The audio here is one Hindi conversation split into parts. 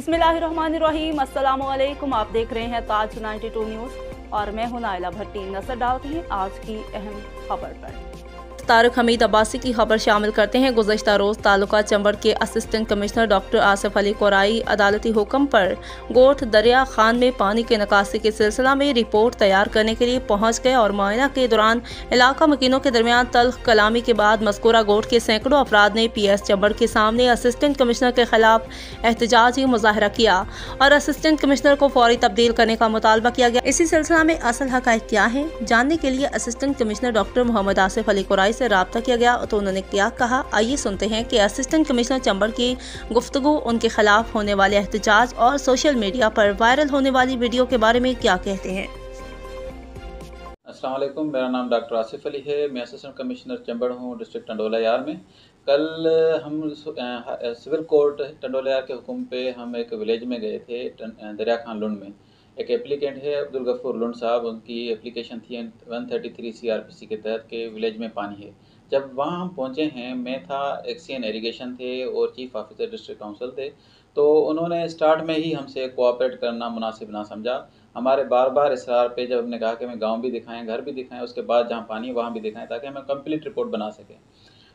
बिस्मिल्लाहिर्रहमानिर्रहीम, अस्सलाम वालेकुम। आप देख रहे हैं ताज 92 न्यूज़ और मैं हूं नाइला भट्टी। नजर डालते हैं आज की अहम खबर पर। तारिक हमीद अब्बासी की खबर शामिल करते हैं। गुज़श्ता रोज़ तालुका चंबड़ के assistant commissioner doctor Asif Ali Core i अदालती हुक्म पर गोठ दरिया खान में पानी के निकासी के सिलसिला में रिपोर्ट तैयार करने के लिए पहुंच गए और मुआयना के दौरान इलाका मकीनों के दरमियान तल्ख कलामी के बाद मज़कूरा गोठ के सैकड़ों अफराद ने PS चंबड़ के सामने असिस्टेंट कमिश्नर के खिलाफ एहतजाजी मुजाहरा किया और असिस्टेंट कमिश्नर को फौरी तब्दील करने का मुतालबा किया गया। इसी सिलसिला में असल हक़ाइक़ क्या है जानने के लिए assistant commissioner doctor Mohammad Asif Ali Korai से राब्ता किया गया तो उन्होंने क्या कहा, आइए सुनते हैं कि असिस्टेंट कमिश्नर चंबड़ की गुफ्तगू उनके खिलाफ होने वाले एहतजाज और सोशल मीडिया पर वायरल होने वाली वीडियो के बारे में क्या कहते हैं। अस्सलाम वालेकुम, मेरा नाम डॉक्टर आसिफ अली है। मैं असिस्टेंट कमिश्नर चंबड़ हूँ डिस्ट्रिक्ट टंडोला यार में। कल हम सिविल कोर्ट टंडोला यार के हुक्म पे हम एक विलेज में गए थे, दरिया खान लुंड में। एक एप्लीकेंट है अब्दुल गफूर लुंड साहब, उनकी एप्लीकेशन थी 133 CRPC के तहत के विलेज में पानी है। जब वहाँ हम पहुँचे हैं, मैं था, एक्सीएन इरीगेशन थे और चीफ ऑफिसर डिस्ट्रिक्ट काउंसिल थे, तो उन्होंने स्टार्ट में ही हमसे कोऑपरेट करना मुनासिब ना समझा। हमारे बार बार इसरार पे जब हमने कहा कि हमें गांव भी दिखाएं, घर भी दिखाएं, उसके बाद जहां पानी वहां भी दिखाएं ताकि हमें कंप्लीट रिपोर्ट बना सकें,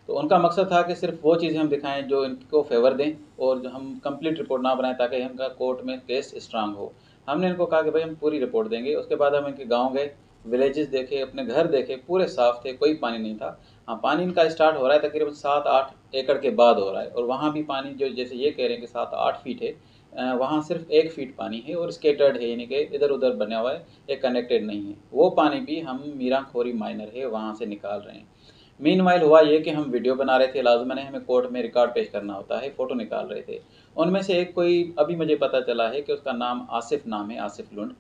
तो उनका मकसद था कि सिर्फ वो चीज़ें हम दिखाएं जो इनको फेवर दें और जो हम कंप्लीट रिपोर्ट ना बनाएं ताकि इनका कोर्ट में केस स्ट्रांग हो। हमने इनको कहा कि भाई हम पूरी रिपोर्ट देंगे। उसके बाद हम इनके गाँव गए, विलेजेस देखे, अपने घर देखे, पूरे साफ़ थे, कोई पानी नहीं था। हाँ, पानी इनका स्टार्ट हो रहा है तकरीबन 7-8 एकड़ के बाद हो रहा है, और वहाँ भी पानी जो जैसे ये कह रहे हैं कि 7-8 फीट है, वहाँ सिर्फ 1 फीट पानी है और स्केटर्ड है, यानी कि इधर उधर बना हुआ है, एक कनेक्टेड नहीं है। वो पानी भी हम मीरा खोरी माइनर है वहाँ से निकाल रहे हैं। मीनवाइल हुआ ये कि हम वीडियो बना रहे थे, लाजमन है हमें कोर्ट में रिकॉर्ड पेश करना होता है, फ़ोटो निकाल रहे थे। उनमें से एक कोई अभी मुझे पता चला है कि उसका नाम आसिफ नाम है, आसिफ लुंड।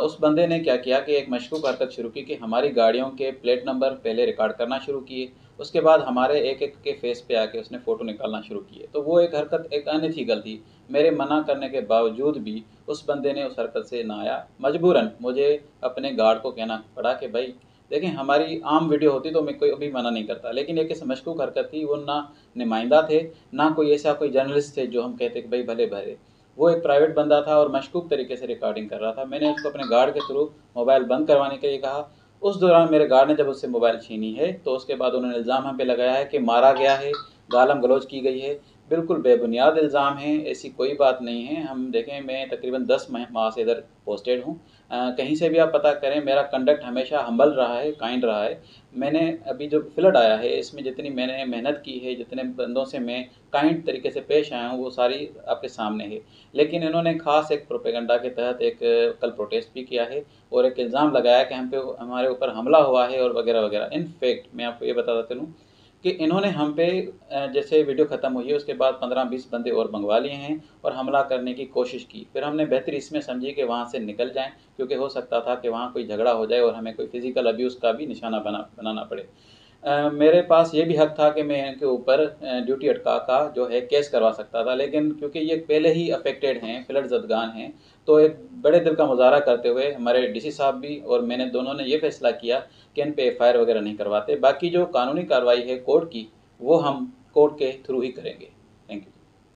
उस बंदे ने क्या किया कि एक मशकूक हरकत शुरू की कि हमारी गाड़ियों के प्लेट नंबर पहले रिकॉर्ड करना शुरू किए। उसके बाद हमारे एक एक के फेस पे आके उसने फ़ोटो निकालना शुरू किए। तो वो एक हरकत एक अनएथिकल थी। मेरे मना करने के बावजूद भी उस बंदे ने उस हरकत से ना आया। मजबूरन मुझे अपने गार्ड को कहना पड़ा कि भाई देखें, हमारी आम वीडियो होती तो मैं कोई अभी मना नहीं करता, लेकिन एक ऐसी मशकूक हरकत थी। वो ना नुमाइंदा थे, ना कोई ऐसा कोई जर्नलिस्ट थे जो हम कहते कि भाई भले भले। वो एक प्राइवेट बंदा था और मशकूक तरीके से रिकॉर्डिंग कर रहा था। मैंने उसको अपने गार्ड के थ्रू मोबाइल बंद करवाने के लिए कहा। उस दौरान मेरे गार्ड ने जब उससे मोबाइल छीनी है तो उसके बाद उन्होंने इल्ज़ाम हम पे लगाया है कि मारा गया है, गालम गलौज की गई है। बिल्कुल बेबुनियाद इल्ज़ाम है, ऐसी कोई बात नहीं है। हम देखें, मैं तकरीबन 10 माह से इधर पोस्टेड हूँ। कहीं से भी आप पता करें, मेरा कंडक्ट हमेशा हम्बल रहा है, काइंड रहा है। मैंने अभी जो फ्लड आया है इसमें जितनी मैंने मेहनत की है, जितने बंदों से मैं काइंड तरीके से पेश आया हूँ, वो सारी आपके सामने है। लेकिन इन्होंने ख़ास एक प्रोपेगेंडा के तहत एक कल प्रोटेस्ट भी किया है और एक इल्ज़ाम लगाया कि हमारे ऊपर हमला हुआ है और वगैरह वगैरह। इन फैक्ट मैं आपको ये बताता चलूँ कि इन्होंने हम पे जैसे वीडियो ख़त्म हुई है उसके बाद 15-20 बंदे और मंगवा लिए हैं और हमला करने की कोशिश की। फिर हमने बेहतर इसमें समझी कि वहाँ से निकल जाएं, क्योंकि हो सकता था कि वहाँ कोई झगड़ा हो जाए और हमें कोई फिज़िकल अब्यूज़ का भी निशाना बनाना पड़े। मेरे पास ये भी हक था कि मैं इनके ऊपर ड्यूटी अटका का जो है केस करवा सकता था, लेकिन क्योंकि ये पहले ही अफेक्टेड हैं, फ्लड ज़दगान हैं, तो एक बड़े दिल का मुजाहरा करते हुए हमारे DC साहब भी और मैंने दोनों ने ये फैसला किया कि इन पे FIR वगैरह नहीं करवाते। बाकी जो कानूनी कार्रवाई है कोर्ट की, वो हम कोर्ट के थ्रू ही करेंगे।